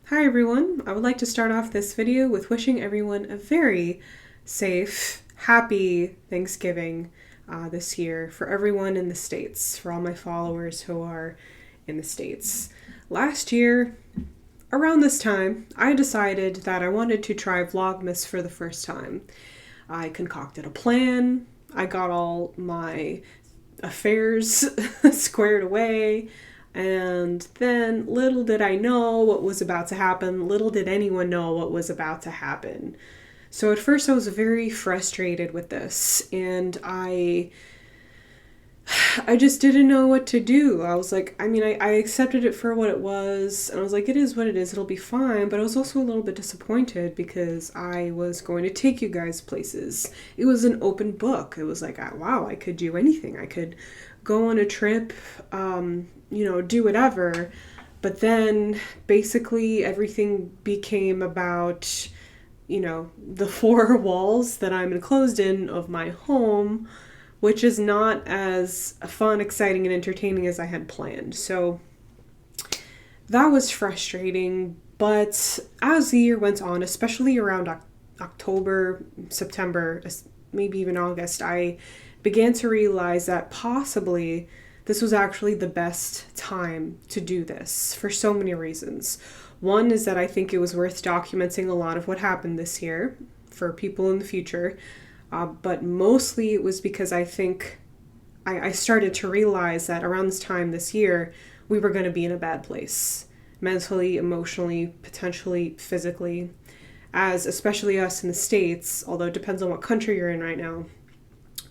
Hi everyone! I would like to start off this video with wishing everyone a very safe, happy Thanksgiving this year for everyone in the States, for all my followers who are in the States. Last year, around this time, I decided that I wanted to try Vlogmas for the first time. I concocted a plan, I got all my affairs squared away, and then little did I know what was about to happen. Little did anyone know what was about to happen. So at first I was very frustrated with this, and I just didn't know what to do. I was like, I accepted it for what it was, and I was like, it is what it is, it'll be fine. But I was also a little bit disappointed because I was going to take you guys places. It was an open book. It was like, wow, I could do anything. I could go on a trip, do whatever. But then basically everything became about, the four walls that I'm enclosed in of my home, which is not as fun, exciting, and entertaining as I had planned. So that was frustrating. But as the year went on, especially around October, September, maybe even August, I began to realize that possibly this was actually the best time to do this for so many reasons. One is that I think it was worth documenting a lot of what happened this year for people in the future. But mostly it was because I think I started to realize that around this time this year, we were going to be in a bad place. Mentally, emotionally, potentially physically. As especially us in the States, although it depends on what country you're in right now,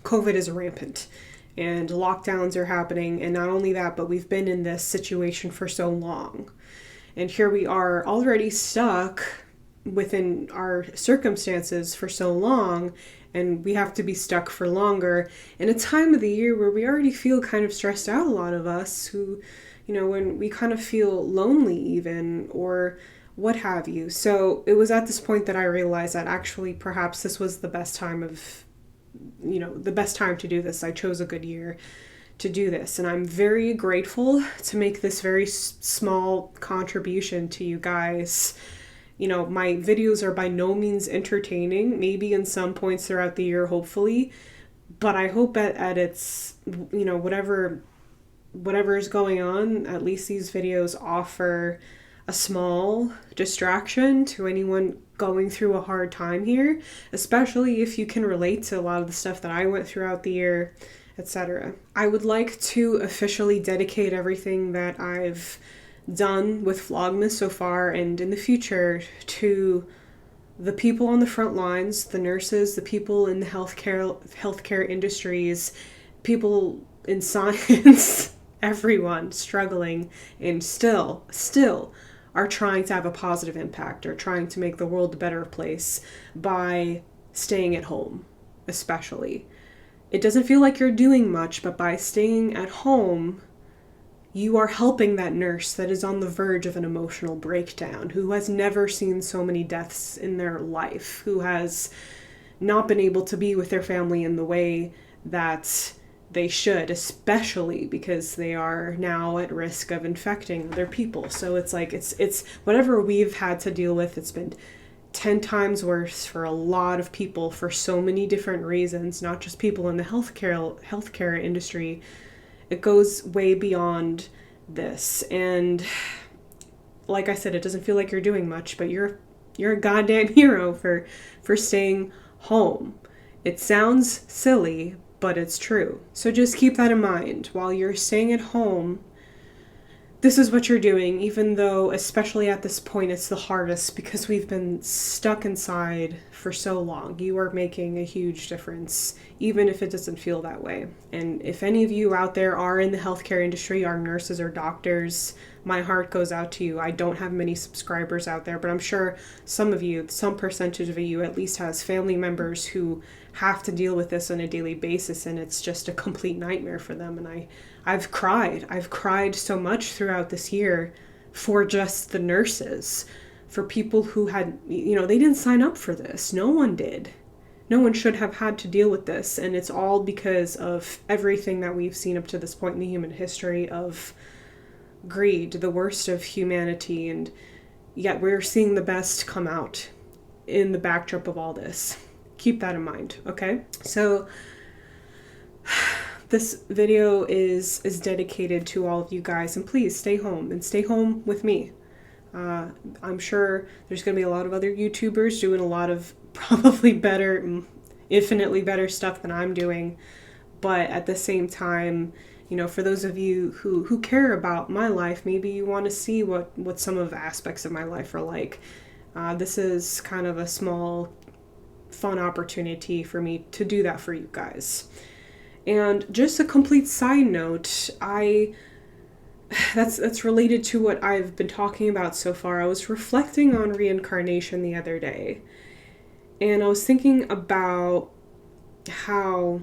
COVID is rampant. And lockdowns are happening. And not only that, but we've been in this situation for so long. And here we are already stuck within our circumstances for so long, and we have to be stuck for longer in a time of the year where we already feel kind of stressed out, a lot of us who, when we kind of feel lonely even, or what have you. So it was at this point that I realized that actually perhaps this was the best time to do this. I chose a good year to do this, and I'm very grateful to make this very small contribution to you guys. My videos are by no means entertaining, maybe in some points throughout the year, hopefully, but I hope at its, whatever is going on, at least these videos offer a small distraction to anyone going through a hard time here, especially if you can relate to a lot of the stuff that I went throughout the year, etc. I would like to officially dedicate everything that I've done with Vlogmas so far and in the future to the people on the front lines, the nurses, the people in the healthcare industries, people in science, everyone struggling and still are trying to have a positive impact or trying to make the world a better place by staying at home, especially. It doesn't feel like you're doing much, but by staying at home, you are helping that nurse that is on the verge of an emotional breakdown, who has never seen so many deaths in their life, who has not been able to be with their family in the way that they should, especially because they are now at risk of infecting other people. So it's like, it's whatever we've had to deal with, it's been 10 times worse for a lot of people for so many different reasons, not just people in the healthcare industry. It goes way beyond this. And like I said, it doesn't feel like you're doing much, but you're a goddamn hero for staying home. It sounds silly, but it's true. So just keep that in mind. While you're staying at home, this is what you're doing, even though, especially at this point, it's the hardest because we've been stuck inside for so long. You are making a huge difference, even if it doesn't feel that way. And if any of you out there are in the healthcare industry, are nurses or doctors, my heart goes out to you. I don't have many subscribers out there, but I'm sure some of you, some percentage of you at least has family members who have to deal with this on a daily basis, and it's just a complete nightmare for them. And I've cried so much throughout this year for just the nurses, for people who had, they didn't sign up for this. No one did. No one should have had to deal with this. And it's all because of everything that we've seen up to this point in the human history of greed, the worst of humanity. And yet we're seeing the best come out in the backdrop of all this. Keep that in mind, okay? So this video is dedicated to all of you guys, and please stay home and stay home with me. I'm sure there's going to be a lot of other YouTubers doing a lot of probably better, infinitely better stuff than I'm doing. But at the same time, you know, for those of you who care about my life, maybe you want to see what some of the aspects of my life are like. This is kind of a small, fun opportunity for me to do that for you guys. And just a complete side note, that's related to what I've been talking about so far. I was reflecting on reincarnation the other day, and I was thinking about how,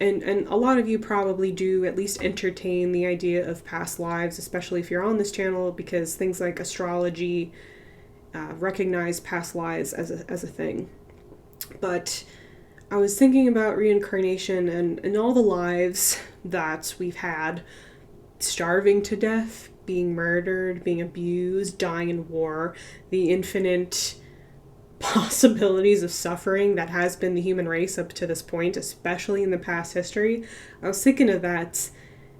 and a lot of you probably do at least entertain the idea of past lives, especially if you're on this channel, because things like astrology recognize past lives as a thing. But I was thinking about reincarnation and all the lives that we've had, starving to death, being murdered, being abused, dying in war, the infinite possibilities of suffering that has been the human race up to this point, especially in the past history. I was thinking of that,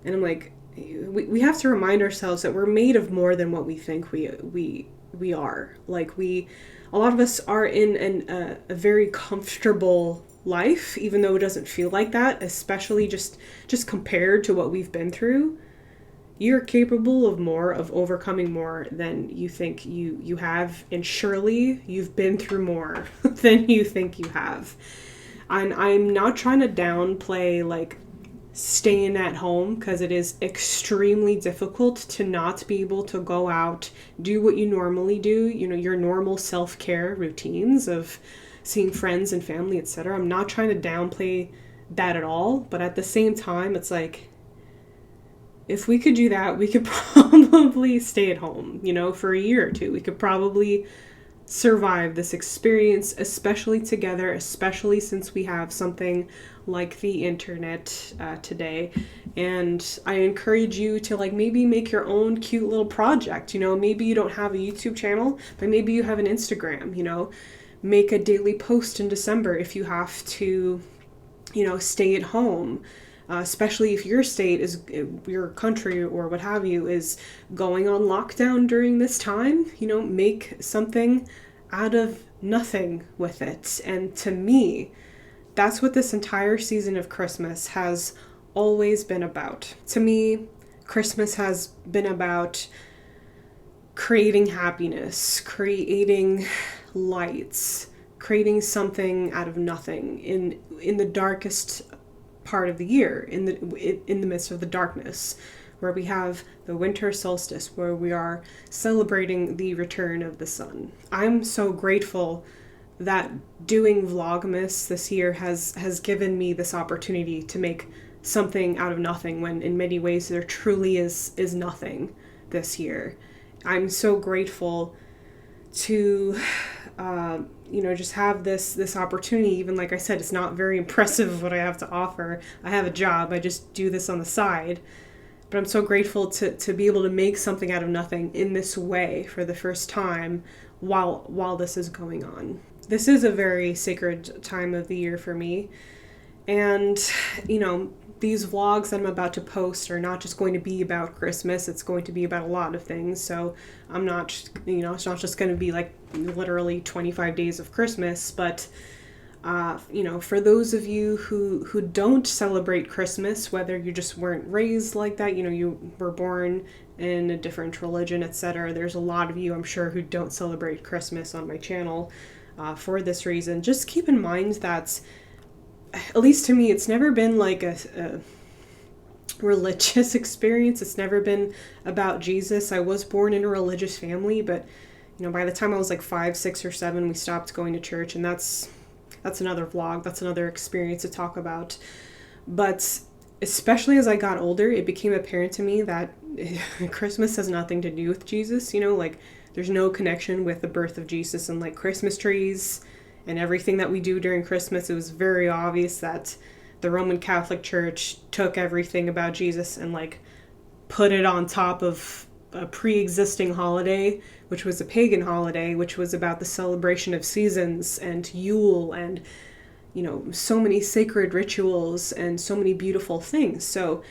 and I'm like, we have to remind ourselves that we're made of more than what we think we are. Like, a lot of us are in a very comfortable life, even though it doesn't feel like that, especially just compared to what we've been through. You're capable of more, of overcoming more than you think you have, and surely you've been through more than you think you have. And I'm not trying to downplay like staying at home, because it is extremely difficult to not be able to go out, do what you normally do, you know, your normal self-care routines of seeing friends and family, etc. I'm not trying to downplay that at all, but at the same time, it's like, if we could do that, we could probably stay at home, you know, for a year or two. We could probably survive this experience, especially together, especially since we have something like the internet today. And I encourage you to like maybe make your own cute little project. You know, maybe you don't have a YouTube channel, but maybe you have an Instagram. You know, make a daily post in December if you have to, you know, stay at home. Especially if your state is, your country or what have you, is going on lockdown during this time, you know, make something out of nothing with it. And to me, that's what this entire season of Christmas has always been about. To me, Christmas has been about creating happiness, creating lights, creating something out of nothing in the darkest part of the year, in the midst of the darkness, where we have the winter solstice, where we are celebrating the return of the sun. I'm so grateful that doing Vlogmas this year has given me this opportunity to make something out of nothing, when in many ways there truly is nothing this year. I'm so grateful to you know, just have this opportunity. Even like I said, it's not very impressive what I have to offer. I have a job, I just do this on the side. But I'm so grateful to be able to make something out of nothing in this way for the first time while this is going on. This is a very sacred time of the year for me. And, you know, these vlogs that I'm about to post are not just going to be about Christmas. It's going to be about a lot of things. So I'm not, you know, it's not just going to be like literally 25 days of Christmas. But, you know, for those of you who don't celebrate Christmas, whether you just weren't raised like that, you know, you were born in a different religion, etc. There's a lot of you, I'm sure, who don't celebrate Christmas on my channel for this reason. Just keep in mind that, at least to me, it's never been like a religious experience. It's never been about Jesus. I was born in a religious family, but, you know, by the time I was like 5, 6, or 7, we stopped going to church, and that's another vlog. That's another experience to talk about. But especially as I got older, it became apparent to me that Christmas has nothing to do with Jesus. You know, like, there's no connection with the birth of Jesus, and like Christmas trees and everything that we do during Christmas. It was very obvious that the Roman Catholic Church took everything about Jesus and like put it on top of a pre-existing holiday, which was a pagan holiday, which was about the celebration of seasons and Yule and, so many sacred rituals and so many beautiful things. So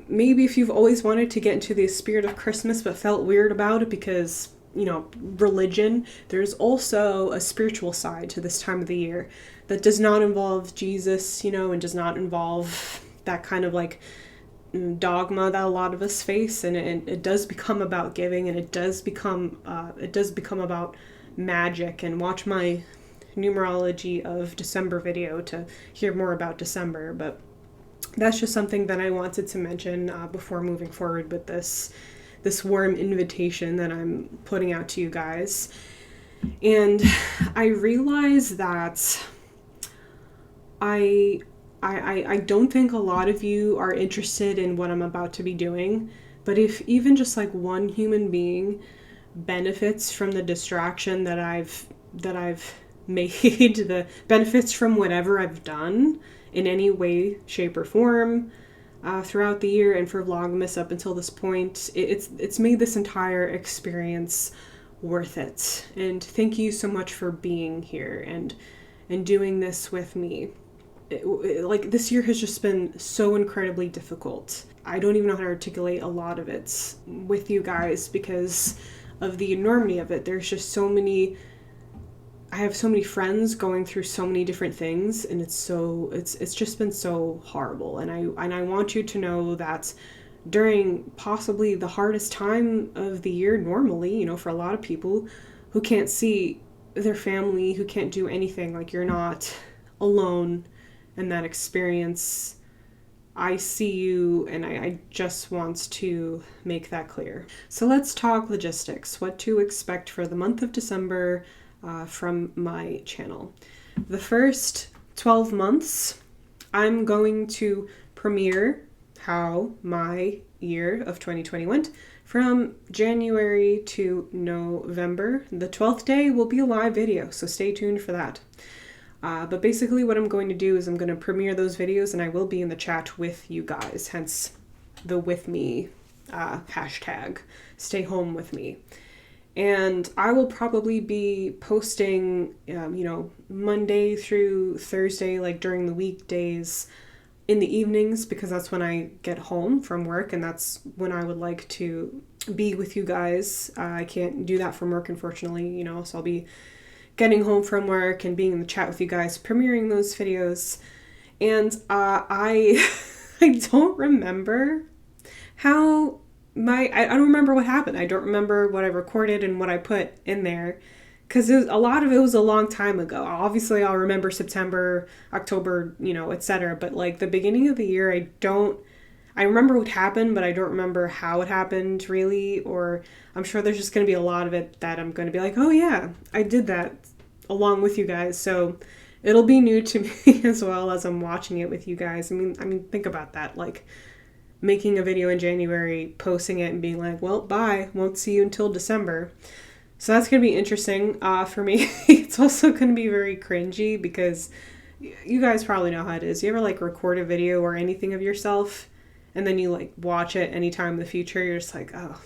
maybe if you've always wanted to get into the spirit of Christmas but felt weird about it because, religion, there's also a spiritual side to this time of the year that does not involve Jesus, and does not involve that kind of like dogma that a lot of us face, and it does become about giving, and it does become about magic. And watch my numerology of December video to hear more about December. But that's just something that I wanted to mention before moving forward with this warm invitation that I'm putting out to you guys. And I realize that I don't think a lot of you are interested in what I'm about to be doing, but if even just like one human being benefits from the distraction that I've made, the benefits from whatever I've done in any way, shape, or form throughout the year and for Vlogmas up until this point, it's made this entire experience worth it. And thank you so much for being here and doing this with me. Like, this year has just been so incredibly difficult. I don't even know how to articulate a lot of it with you guys because of the enormity of it. There's just I have so many friends going through so many different things, and it's just been so horrible. And I want you to know that during possibly the hardest time of the year normally, for a lot of people who can't see their family, who can't do anything, like, you're not alone in that experience. I see you, and I just want to make that clear. So let's talk logistics, what to expect for the month of December from my channel. The first 12 months, I'm going to premiere how my year of 2020 went from January to November. The 12th day will be a live video, so stay tuned for that. But basically what I'm going to do is I'm going to premiere those videos, and I will be in the chat with you guys, hence the with me hashtag, stay home with me. And I will probably be posting, Monday through Thursday, like during the weekdays in the evenings, because that's when I get home from work, and that's when I would like to be with you guys. I can't do that from work, unfortunately, so I'll be getting home from work and being in the chat with you guys, premiering those videos. And I don't remember how I don't remember what happened. I don't remember what I recorded and what I put in there, because a lot of it was a long time ago. Obviously, I'll remember September, October, etc. But like the beginning of the year, I remember what happened, but I don't remember how it happened really. Or I'm sure there's just going to be a lot of it that I'm going to be like, oh yeah, I did that along with you guys. So it'll be new to me as well as I'm watching it with you guys. I mean, think about that. Like, making a video in January, posting it, and being like, well, bye, won't see you until December. So that's going to be interesting for me. It's also going to be very cringy because you guys probably know how it is. You ever like record a video or anything of yourself, and then you like watch it anytime in the future, you're just like, oh,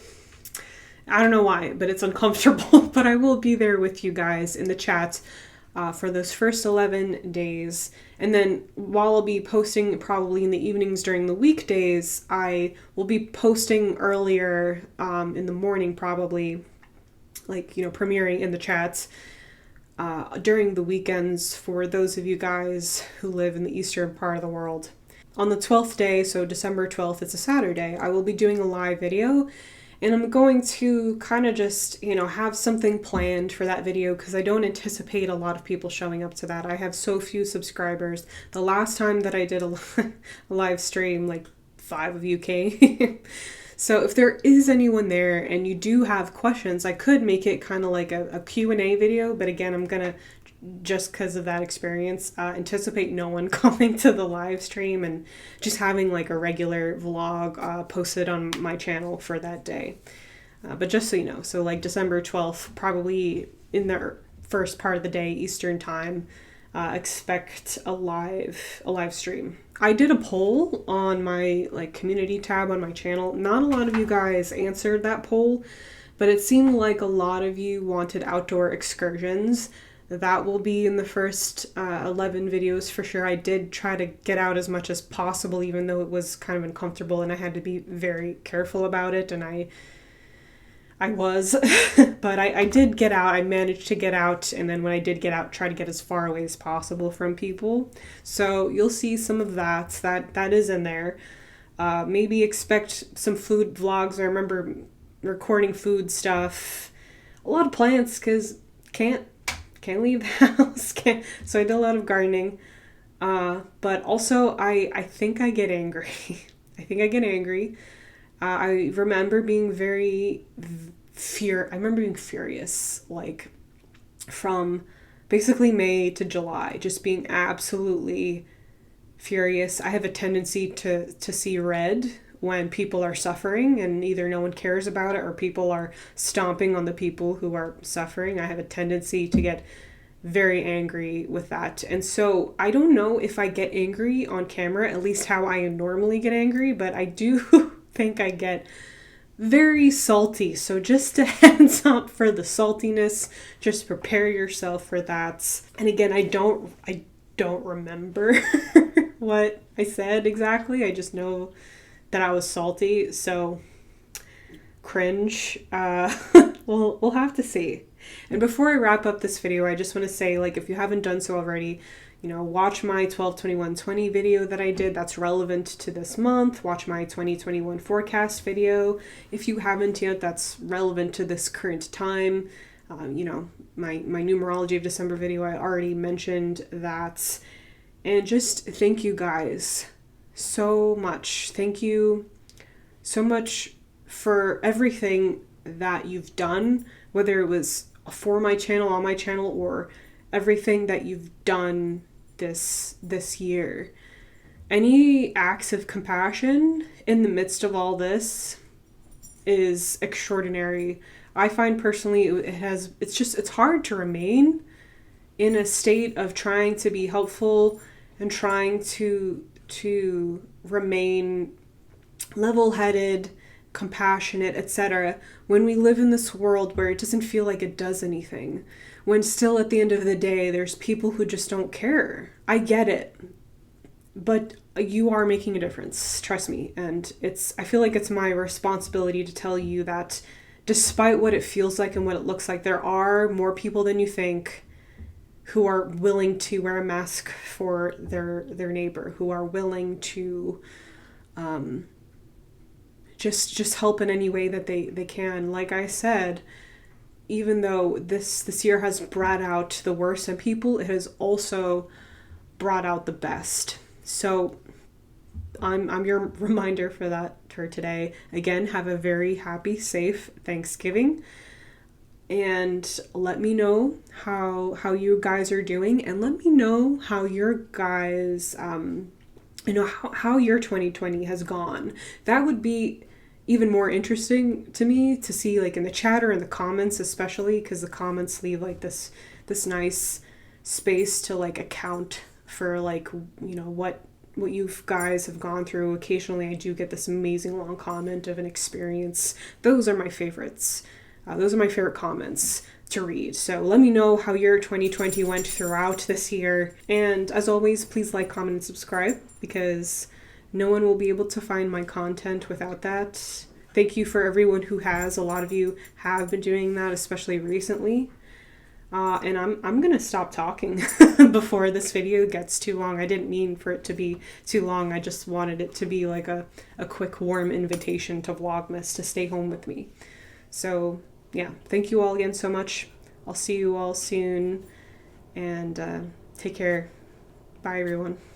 I don't know why, but it's uncomfortable. But I will be there with you guys in the chat for those first 11 days. And then while I'll be posting probably in the evenings during the weekdays, I will be posting earlier in the morning, probably, like, premiering in the chats during the weekends for those of you guys who live in the eastern part of the world. On the 12th day, so December 12th, it's a Saturday, I will be doing a live video. And I'm going to kind of just, have something planned for that video because I don't anticipate a lot of people showing up to that. I have so few subscribers. The last time that I did a live stream, like 5 of you came. So if there is anyone there and you do have questions, I could make it kind of like a Q&A video. But again, I'm going to, just because of that experience, anticipate no one coming to the live stream and just having like a regular vlog posted on my channel for that day. But just so you know, so like December 12th, probably in the first part of the day, Eastern time, expect a live stream. I did a poll on my like community tab on my channel. Not a lot of you guys answered that poll, but it seemed like a lot of you wanted outdoor excursions. That will be in the first 11 videos for sure. I did try to get out as much as possible, even though it was kind of uncomfortable and I had to be very careful about it, and I was, but I did get out. I managed to get out, and then when I did get out, try to get as far away as possible from people. So you'll see some of that is in there. Maybe expect some food vlogs. I remember recording food stuff. A lot of plants, because can't leave the house. So I did a lot of gardening. But also I think I get angry. I think I get angry. I remember being very I remember being furious, like from basically May to July, just being absolutely furious. I have a tendency to see red when people are suffering and either no one cares about it or people are stomping on the people who are suffering. I have a tendency to get very angry with that. And so I don't know if I get angry on camera, at least how I normally get angry, but I do think I get very salty. So just a heads up for the saltiness, just prepare yourself for that. And again, I don't remember what I said exactly. I just know that I was salty. So cringe. We'll have to see. And before I wrap up this video, I just want to say, like, if you haven't done so already, watch my 12/21/20 video that I did. That's relevant to this month. Watch my 2021 forecast video. If you haven't yet, that's relevant to this current time. My numerology of December video, I already mentioned that. And just thank you guys so much. Thank you so much for everything that you've done, whether it was for my channel, on my channel, or everything that you've done this year. Any acts of compassion in the midst of all this is extraordinary. I find personally it's hard to remain in a state of trying to be helpful and trying to remain level-headed, compassionate, etc., when we live in this world where it doesn't feel like it does anything, when still at the end of the day there's people who just don't care. I get it, but you are making a difference, trust me. And I feel like it's my responsibility to tell you that despite what it feels like and what it looks like, there are more people than you think who are willing to wear a mask for their neighbor, who are willing to just help in any way that they can. Like I said, even though this year has brought out the worst in people, it has also brought out the best. So I'm your reminder for today. Again, have a very happy, safe Thanksgiving. And let me know how you guys are doing, and let me know how your guys how your 2020 has gone. That would be even more interesting to me to see, like, in the chat or in the comments, especially because the comments leave like this nice space to like account for like what you guys have gone through. Occasionally I do get this amazing long comment of an experience. Those are my favorites. Those are my favorite comments to read. So let me know how your 2020 went throughout this year. And as always, please like, comment, and subscribe, because no one will be able to find my content without that. Thank you for everyone who has. A lot of you have been doing that, especially recently. And I'm gonna stop talking before this video gets too long. I didn't mean for it to be too long. I just wanted it to be like a quick warm invitation to Vlogmas to stay home with me. So yeah, thank you all again so much. I'll see you all soon, and take care. Bye everyone.